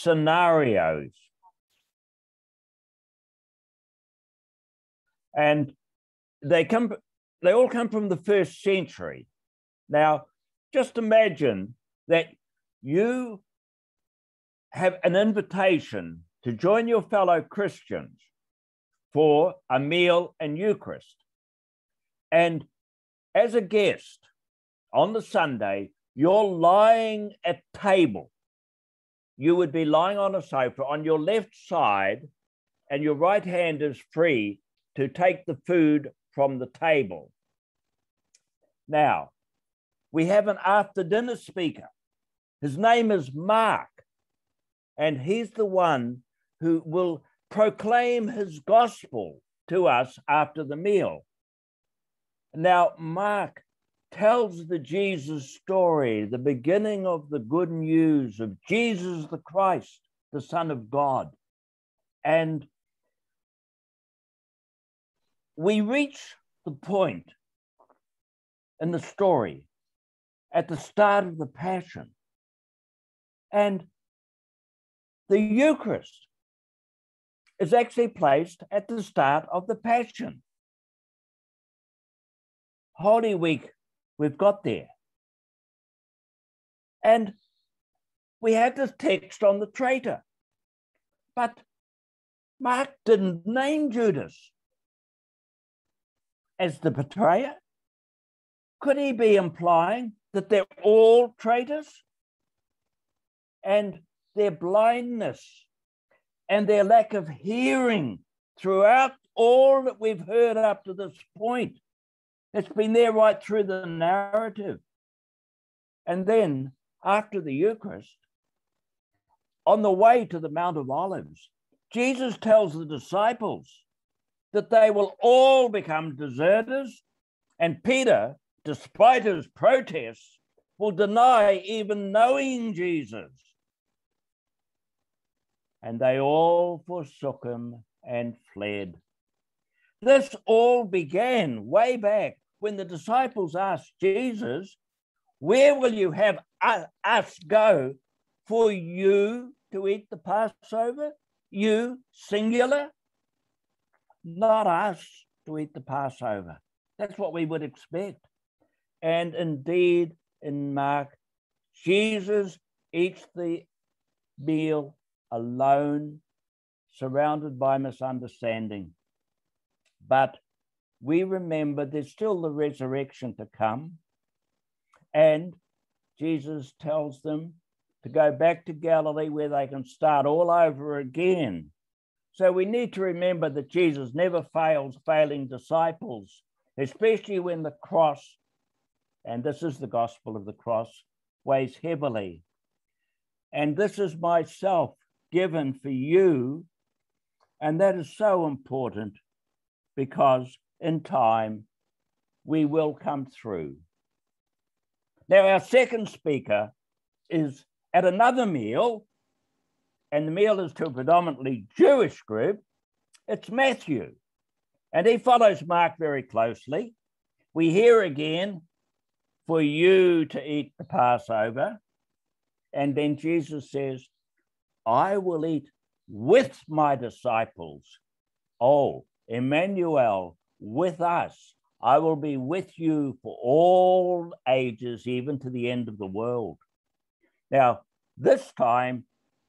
scenarios. And they all come from the 1st century. Now, just imagine that you have an invitation to join your fellow Christians for a meal and Eucharist. And as a guest on the Sunday, you're lying at table. You would be lying on a sofa on your left side, and your right hand is free to take the food from the table. Now, we have an after-dinner speaker. His name is Mark, and he's the one who will proclaim his gospel to us after the meal. Now, Mark tells the Jesus story, the beginning of the good news of Jesus the Christ, the Son of God. And we reach the point in the story at the start of the Passion. And the Eucharist is actually placed at the start of the Passion. Holy Week, we've got there. And we had this text on the traitor. But Mark didn't name Judas as the betrayer. Could he be implying that they're all traitors? And their blindness and their lack of hearing throughout all that we've heard up to this point. It's been there right through the narrative. And then after the Eucharist, on the way to the Mount of Olives, Jesus tells the disciples that they will all become deserters, and Peter, despite his protests, will deny even knowing Jesus. And they all forsook him and fled. This all began way back when the disciples asked Jesus, where will you have us go for you to eat the Passover? You, singular? Not us to eat the Passover. That's what we would expect. And indeed, in Mark, Jesus eats the meal alone, surrounded by misunderstanding. But we remember there's still the resurrection to come. And Jesus tells them to go back to Galilee where they can start all over again. So we need to remember that Jesus never fails failing disciples, especially when the cross, and this is the gospel of the cross, weighs heavily. And this is myself given for you. And that is so important because in time we will come through. Now, our second speaker is at another meal, and the meal is to a predominantly Jewish group. It's Matthew, and he follows Mark very closely. We hear again, for you to eat the Passover. And then Jesus says, I will eat with my disciples. Oh, Emmanuel, with us. I will be with you for all ages, even to the end of the world. Now, this time,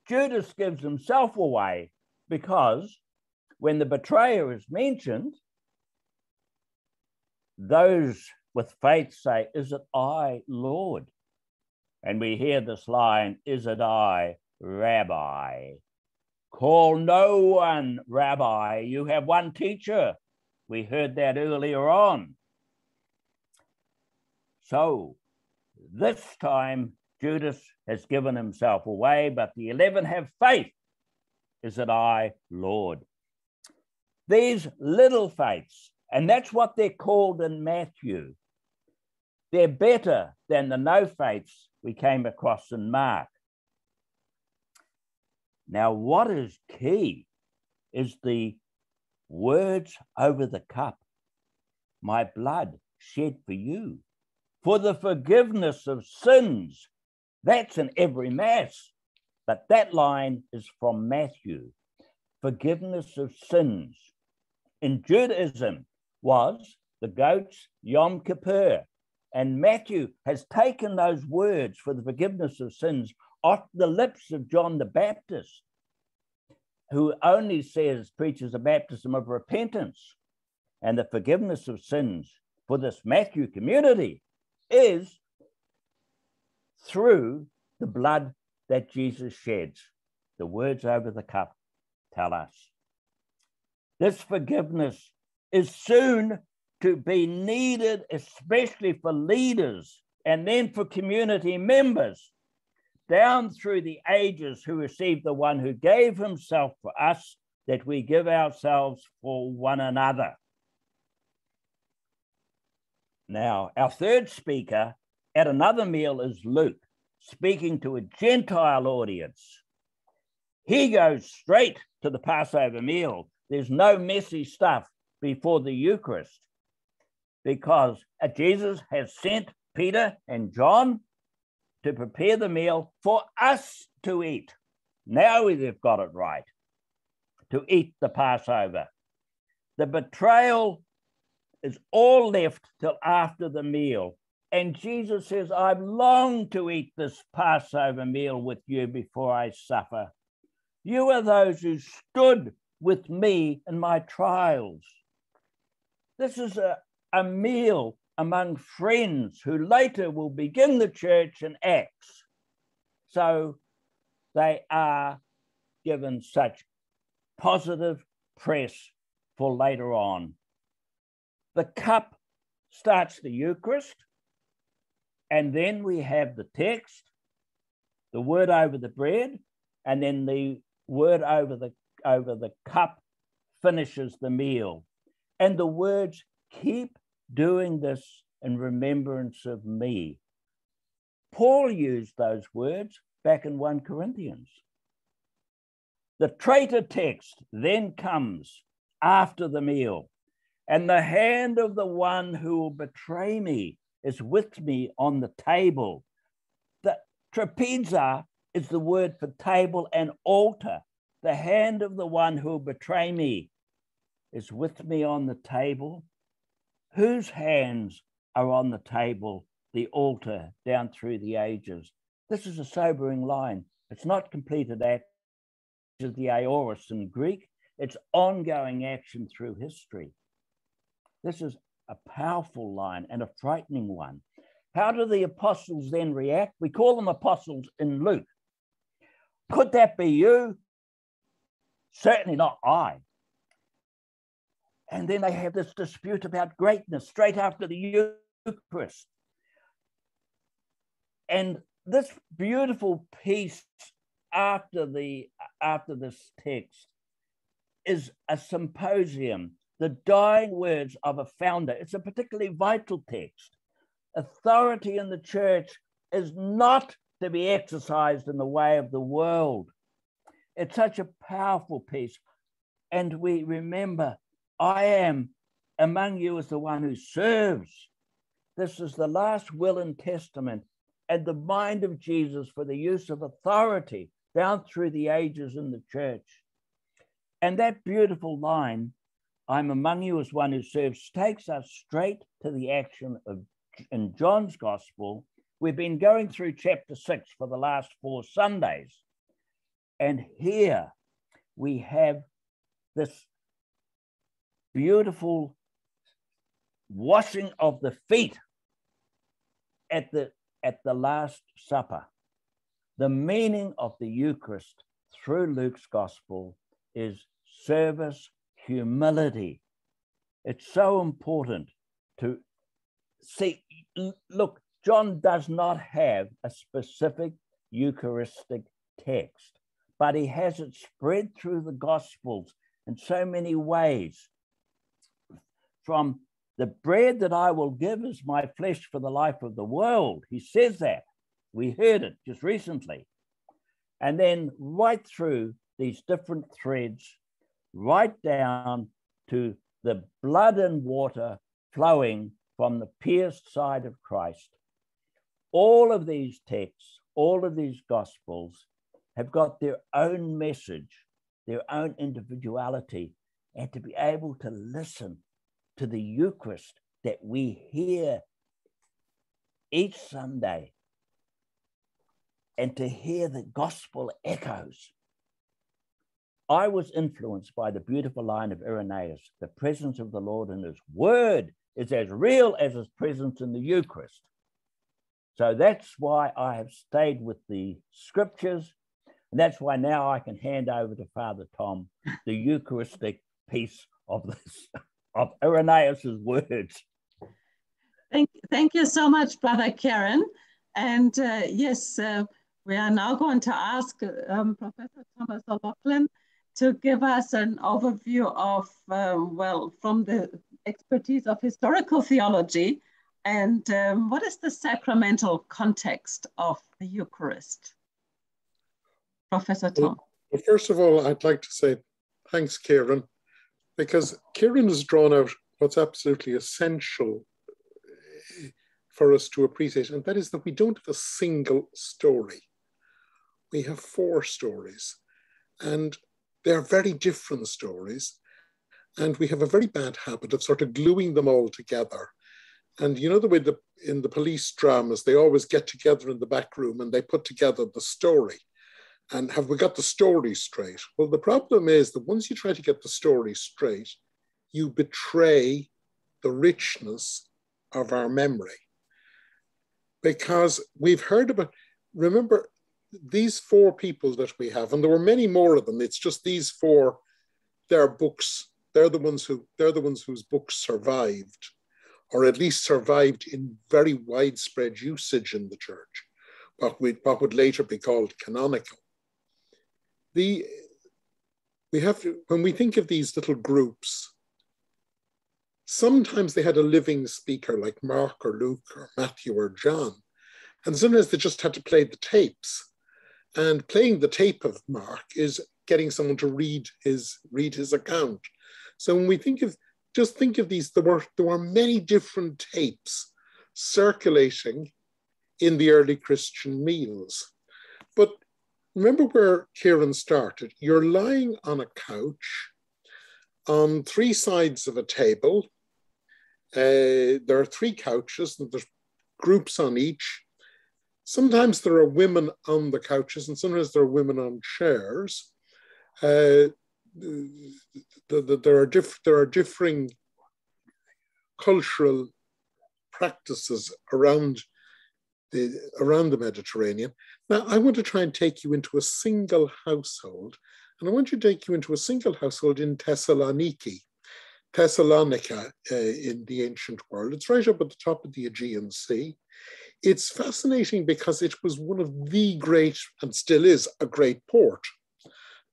Judas gives himself away because when the betrayer is mentioned, those with faith say, is it I, Lord? And we hear this line, is it I, Rabbi? Call no one Rabbi, you have one teacher. We heard that earlier on. So this time, Judas has given himself away, but the 11 have faith. Is it I, Lord? These little faiths, and that's what they're called in Matthew. They're better than the no faiths we came across in Mark. Now, what is key is the words over the cup. My blood shed for you, for the forgiveness of sins. That's in every Mass. But that line is from Matthew. Forgiveness of sins in Judaism was the goats Yom Kippur. And Matthew has taken those words for the forgiveness of sins off the lips of John the Baptist, who only preaches a baptism of repentance. And the forgiveness of sins for this Matthew community is through the blood that Jesus sheds. The words over the cup tell us. This forgiveness is soon to be needed, especially for leaders and then for community members down through the ages who received the one who gave himself for us, that we give ourselves for one another. Now, our third speaker at another meal is Luke, speaking to a Gentile audience. He goes straight to the Passover meal. There's no messy stuff before the Eucharist, because Jesus has sent Peter and John to prepare the meal for us to eat. Now they've got it right, to eat the Passover. The betrayal is all left till after the meal. And Jesus says, I've longed to eat this Passover meal with you before I suffer. You are those who stood with me in my trials. This is a meal among friends who later will begin the church in Acts. So they are given such positive press for later on. The cup starts the Eucharist, and then we have the text, the word over the bread, and then the word over the cup finishes the meal. And the words, keep doing this in remembrance of me. Paul used those words back in 1 Corinthians. The traitor text then comes after the meal. And the hand of the one who will betray me is with me on the table. The trapeza is the word for table and altar. The hand of the one who will betray me is with me on the table. Whose hands are on the table, the altar, down through the ages? This is a sobering line. It's not completed act, which is the aorist in Greek. It's ongoing action through history. This is a powerful line and a frightening one. How do the apostles then react? We call them apostles in Luke. Could that be you? Certainly not I. And then they have this dispute about greatness straight after the Eucharist. And this beautiful piece after this text is a symposium, the dying words of a founder. It's a particularly vital text. Authority in the church is not to be exercised in the way of the world. It's such a powerful piece. And we remember, I am among you as the one who serves. This is the last will and testament and the mind of Jesus for the use of authority down through the ages in the church. And that beautiful line, I'm among you as one who serves, takes us straight to the action of in John's Gospel. We've been going through chapter 6 for the last 4 Sundays. And here we have this beautiful washing of the feet at the Last Supper. The meaning of the Eucharist through Luke's Gospel is service, humility. It's so important to see. Look, John does not have a specific Eucharistic text, but he has it spread through the Gospels in so many ways. From the bread that I will give is my flesh for the life of the world. He says that. We heard it just recently. And then right through these different threads, right down to the blood and water flowing from the pierced side of Christ. All of these texts, all of these Gospels have got their own message, their own individuality, and to be able to listen to the Eucharist that we hear each Sunday, and to hear the gospel echoes. I was influenced by the beautiful line of Irenaeus: the presence of the Lord in his word is as real as his presence in the Eucharist. So that's why I have stayed with the scriptures, and that's why now I can hand over to Father Tom the Eucharistic piece of this, of Irenaeus's words. Thank you so much, Brother Kieran. And yes, we are now going to ask Professor Thomas O'Loughlin to give us an overview of, well, from the expertise of historical theology, and what is the sacramental context of the Eucharist? Professor Tom. Well, first of all, I'd like to say thanks, Kieran, because Kieran has drawn out what's absolutely essential for us to appreciate, and that is that we don't have a single story. We have 4 stories, and they're very different stories, and we have a very bad habit of sort of gluing them all together. And you know the way in the police dramas, they always get together in the back room and they put together the story. And have we got the story straight? Well, the problem is that once you try to get the story straight, you betray the richness of our memory. Because we've heard about, remember, these 4 people that we have, and there were many more of them, it's just these 4, their books, they're the ones whose books survived, or at least survived in very widespread usage in the church, what would later be called canonical. We have to, when we think of these little groups, sometimes they had a living speaker like Mark or Luke or Matthew or John, and sometimes they just had to play the tapes. And playing the tape of Mark is getting someone to read his account. So when we think of these, there were many different tapes circulating in the early Christian meals. But remember where Kieran started. You're lying on a couch on 3 sides of a table. There are 3 couches, and there's groups on each. Sometimes there are women on the couches, and sometimes there are women on chairs. There are differing cultural practices around the Mediterranean. Now, I want to try and take you into a single household, and I want to take you into a single household in Thessaloniki, Thessalonica in the ancient world. It's right up at the top of the Aegean Sea. It's fascinating because it was one of the great, and still is, a great port.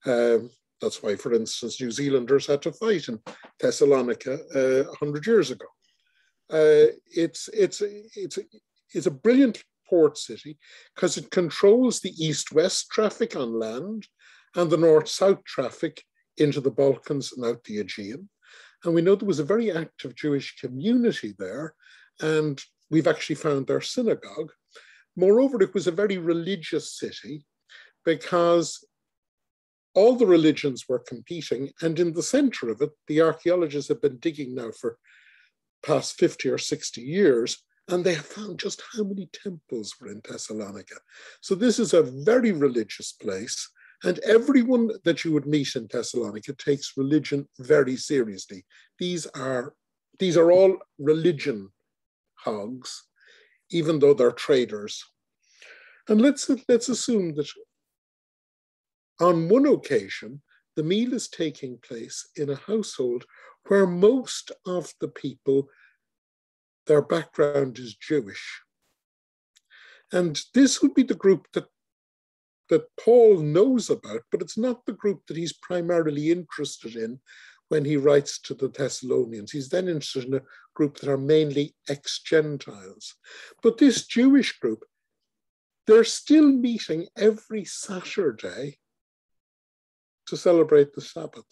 That's why, for instance, New Zealanders had to fight in Thessalonica 100 years ago. It's a brilliant port city because it controls the east-west traffic on land and the north-south traffic into the Balkans and out the Aegean. And we know there was a very active Jewish community there, and we've actually found their synagogue. Moreover, it was a very religious city because all the religions were competing, and in the center of it, the archaeologists have been digging now for past 50 or 60 years, and they have found just how many temples were in Thessalonica. So this is a very religious place, and everyone that you would meet in Thessalonica takes religion very seriously. These are all religion hogs, even though they're traders. And let's assume that on one occasion, the meal is taking place in a household where most of the people, their background is Jewish. And this would be the group that Paul knows about, but it's not the group that he's primarily interested in when he writes to the Thessalonians. He's then interested in a group that are mainly ex-Gentiles. But this Jewish group, they're still meeting every Saturday to celebrate the Sabbath.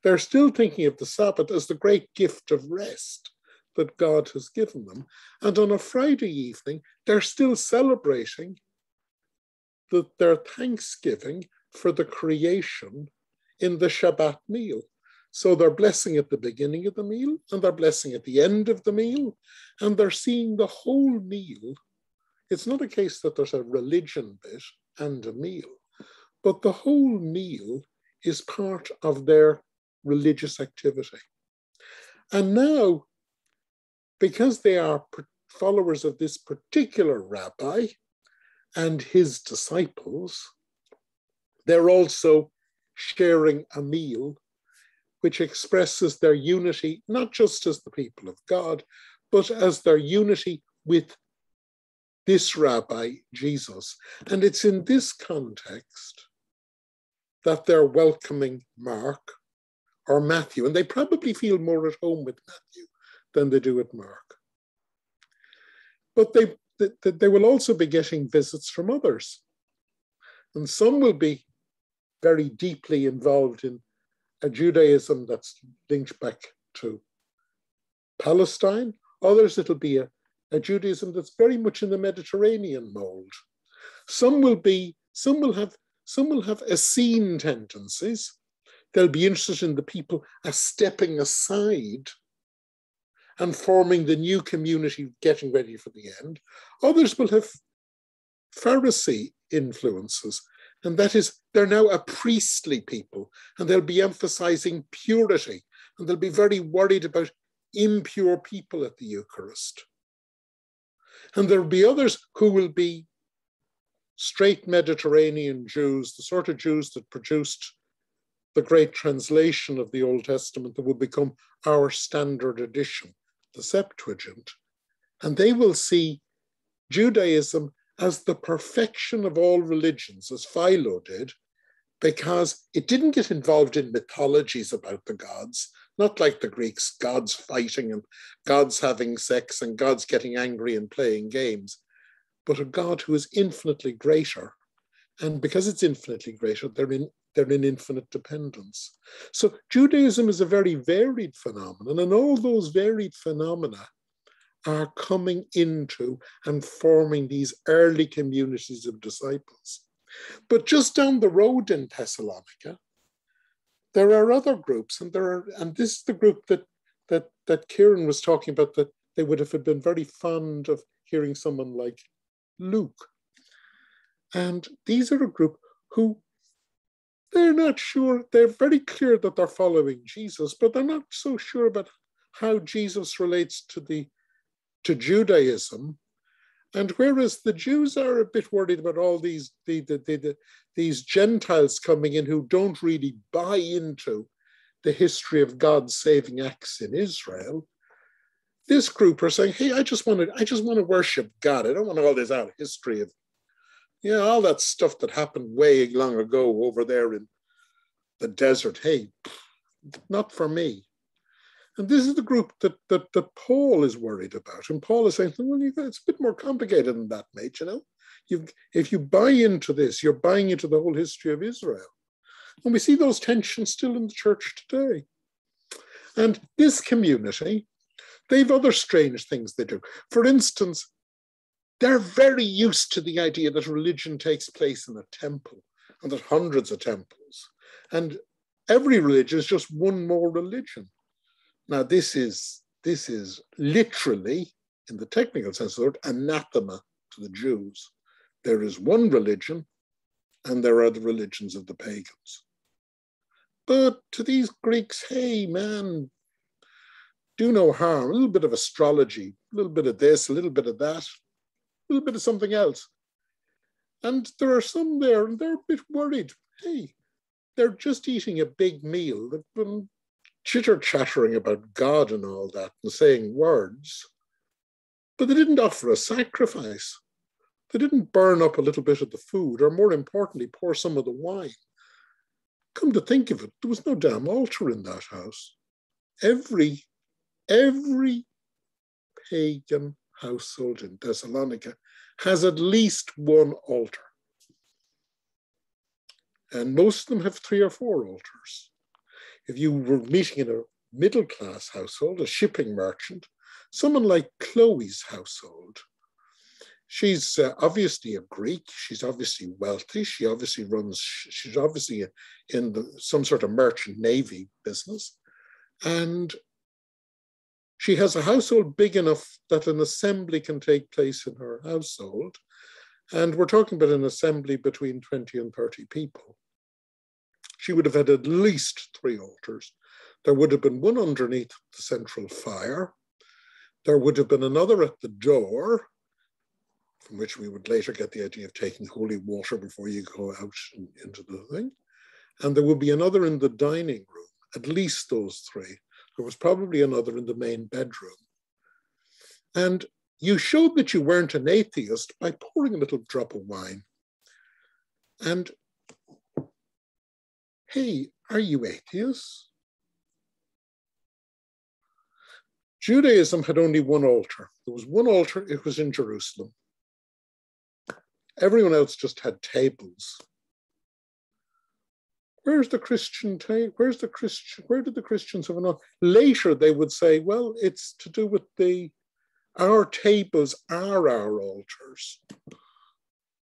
They're still thinking of the Sabbath as the great gift of rest that God has given them. And on a Friday evening, they're still celebrating their thanksgiving for the creation in the Shabbat meal. So they're blessing at the beginning of the meal, and they're blessing at the end of the meal, and they're seeing the whole meal. It's not a case that there's a religion bit and a meal, but the whole meal is part of their religious activity. And now, because they are followers of this particular rabbi and his disciples, they're also sharing a meal which expresses their unity, not just as the people of God, but as their unity with this rabbi, Jesus. And it's in this context that they're welcoming Mark or Matthew, and they probably feel more at home with Matthew than they do with Mark. But they will also be getting visits from others. And some will be very deeply involved in a Judaism that's linked back to Palestine. Others, it'll be a Judaism that's very much in the Mediterranean mold. Some will have Essene tendencies. They'll be interested in the people as stepping aside and forming the new community, getting ready for the end. Others will have Pharisee influences, and that is, they're now a priestly people, and they'll be emphasizing purity, and they'll be very worried about impure people at the Eucharist. And there'll be others who will be straight Mediterranean Jews, the sort of Jews that produced the great translation of the Old Testament that will become our standard edition, the Septuagint. And they will see Judaism as the perfection of all religions, as Philo did, because it didn't get involved in mythologies about the gods, not like the Greeks, gods fighting and gods having sex and gods getting angry and playing games, but a God who is infinitely greater. And because it's infinitely greater, they're in infinite dependence. So Judaism is a very varied phenomenon, and all those varied phenomena are coming into and forming these early communities of disciples. But just down the road in Thessalonica, there are other groups, and this is the group that Kieran was talking about, that they would have been very fond of hearing someone like Luke. And these are a group who they're not sure, they're very clear that they're following Jesus, but they're not so sure about how Jesus relates to Judaism. And whereas the Jews are a bit worried about all these Gentiles coming in who don't really buy into the history of God's saving acts in Israel, this group are saying, hey, I just want to worship God. I don't want all this out history of, all that stuff that happened way long ago over there in the desert. Hey, not for me. And this is the group that Paul is worried about. And Paul is saying, well, it's a bit more complicated than that, mate, If you buy into this, you're buying into the whole history of Israel. And we see those tensions still in the church today. And this community, they've other strange things they do. For instance, they're very used to the idea that religion takes place in a temple, and there's hundreds of temples. And every religion is just one more religion. Now, this is literally, in the technical sense of the word, anathema to the Jews. There is one religion, and there are the religions of the pagans. But to these Greeks, hey, man, do no harm. A little bit of astrology, a little bit of this, a little bit of that, a little bit of something else. And there are some there, and they're a bit worried. Hey, they're just eating a big meal. They've been chitter-chattering about God and all that and saying words, but they didn't offer a sacrifice. They didn't burn up a little bit of the food, or more importantly, pour some of the wine. Come to think of it, there was no damn altar in that house. Every pagan household in Thessalonica has at least one altar. And most of them have 3 or 4 altars. If you were meeting in a middle-class household, a shipping merchant, someone like Chloe's household, She's obviously a Greek. She's obviously wealthy. She's obviously in some sort of merchant navy business. And she has a household big enough that an assembly can take place in her household. And we're talking about an assembly between 20 and 30 people. She would have had at least 3 altars. There would have been one underneath the central fire. There would have been another at the door, from which we would later get the idea of taking holy water before you go out into the thing. And there would be another in the dining room, at least those 3. There was probably another in the main bedroom. And you showed that you weren't an atheist by pouring a little drop of wine. And, hey, are you atheists? Judaism had only one altar. There was one altar, it was in Jerusalem. Everyone else just had tables. Where's the Christian table? Where did the Christians have an altar? Later they would say, well, it's to do with our tables are our altars.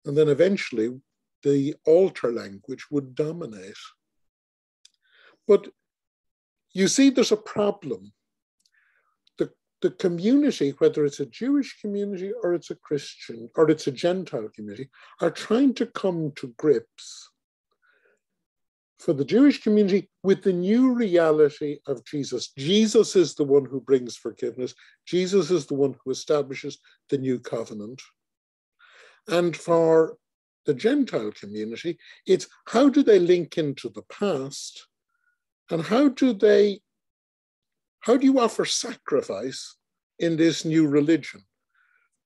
And then eventually the altar language would dominate. But you see, there's a problem. The community, whether it's a Jewish community or it's a Christian or it's a Gentile community, are trying to come to grips for the Jewish community with the new reality of Jesus. Jesus is the one who brings forgiveness. Jesus is the one who establishes the new covenant. And for the Gentile community, it's how do they link into the past, and how do you offer sacrifice in this new religion?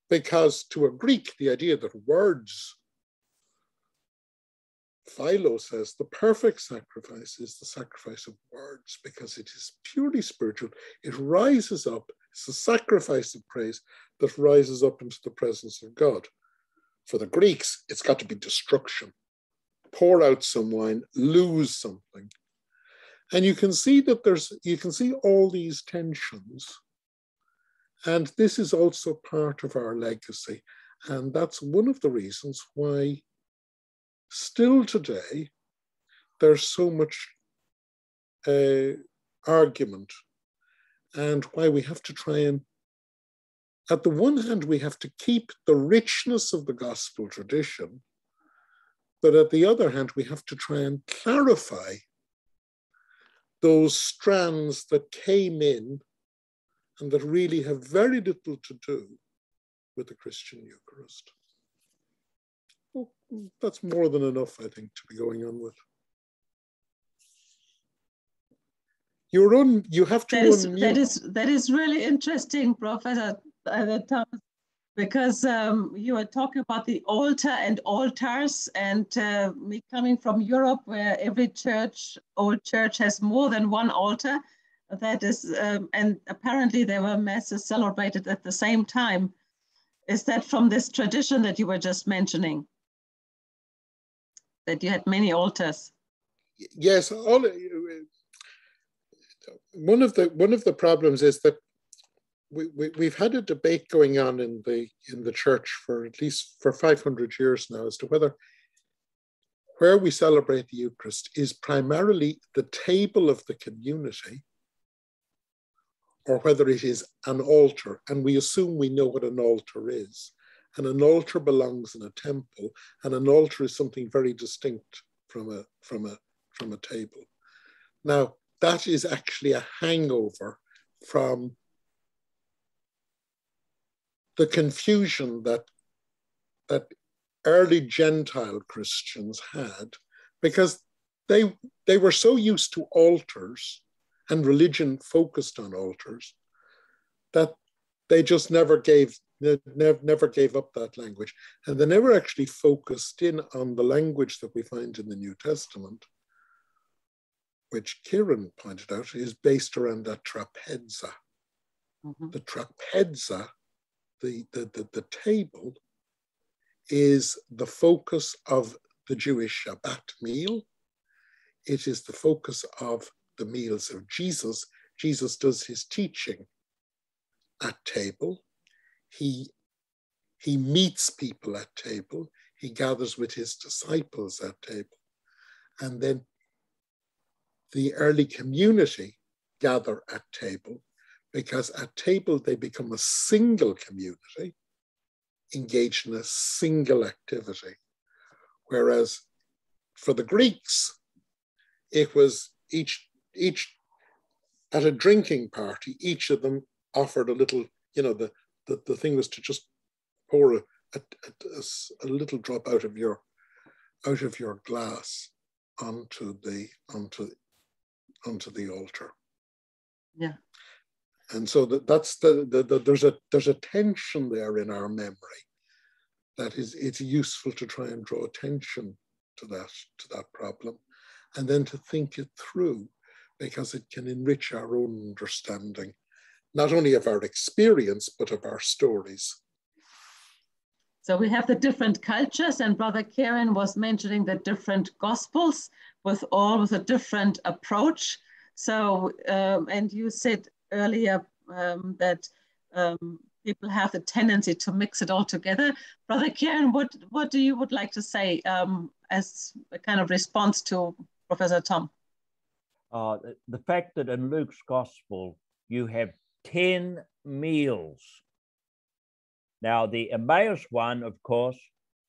Because to a Greek, the idea that words, Philo says, the perfect sacrifice is the sacrifice of words, because it is purely spiritual. It rises up, it's a sacrifice of praise that rises up into the presence of God. For the Greeks, it's got to be destruction. Pour out some wine, lose something. And you can see that you can see all these tensions. And this is also part of our legacy. And that's one of the reasons why still today, there's so much argument, and why we have to try and, at the one hand, we have to keep the richness of the gospel tradition, but at the other hand, we have to try and clarify those strands that came in and that really have very little to do with the Christian Eucharist. Well, that's more than enough, I think, to be going on with. You have to unmute. That is really interesting, Professor Thomas, because you were talking about the altar and altars, and me coming from Europe, where every old church has more than one altar. That is, and apparently there were masses celebrated at the same time. Is that from this tradition that you were just mentioning? That you had many altars? Yes, one of the problems is that we've had a debate going on in the church for at least 500 years now as to where we celebrate the Eucharist is primarily the table of the community, or whether it is an altar, and we assume we know what an altar is. And an altar belongs in a temple, and an altar is something very distinct from a table. Now, that is actually a hangover from the confusion that early Gentile Christians had, because they were so used to altars and religion focused on altars that they just never gave up that language. And they never actually focused in on the language that we find in the New Testament, which Kieran pointed out is based around that trapeza. Mm-hmm. The trapeza, the table, is the focus of the Jewish Shabbat meal. It is the focus of the meals of Jesus. Jesus does his teaching at table. He He meets people at table. He gathers with his disciples at table. And then the early community gather at table, because at table they become a single community engaged in a single activity. Whereas for the Greeks, it was each at a drinking party, each of them offered a little, the thing was to just pour a little drop out of your glass onto the altar. Yeah. And so there's a tension there in our memory that it's useful to try and draw attention to that problem, and then to think it through, because it can enrich our own understanding, not only of our experience, but of our stories. So we have the different cultures, and Brother Kieran was mentioning the different gospels with a different approach. So, and you said earlier that people have the tendency to mix it all together. Brother Kieran, what do you would like to say as a kind of response to Professor Tom? The fact that in Luke's gospel, you have 10 meals. Now, the Emmaus one, of course,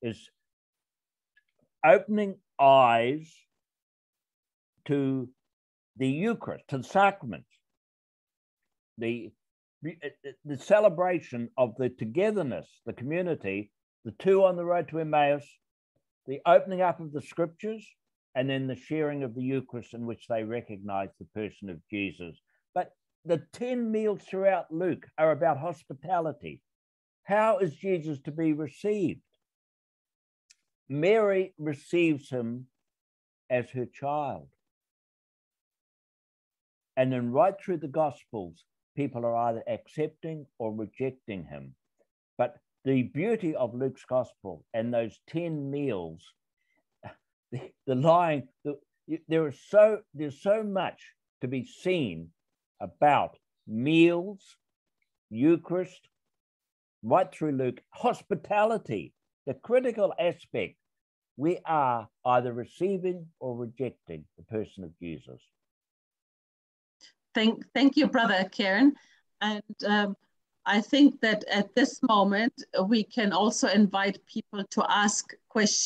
is opening eyes to the Eucharist, to the Sacrament, the celebration of the togetherness, the community, the two on the road to Emmaus, the opening up of the scriptures, and then the sharing of the Eucharist, in which they recognize the person of Jesus. But the 10 meals throughout Luke are about hospitality. How is Jesus to be received? Mary receives him as her child. And then right through the Gospels, people are either accepting or rejecting him. But the beauty of Luke's Gospel and those 10 meals, there's so much to be seen about meals, Eucharist, right through Luke. Hospitality, the critical aspect. We are either receiving or rejecting the person of Jesus. Thank you, Brother Kieran. And I think that at this moment, we can also invite people to ask questions.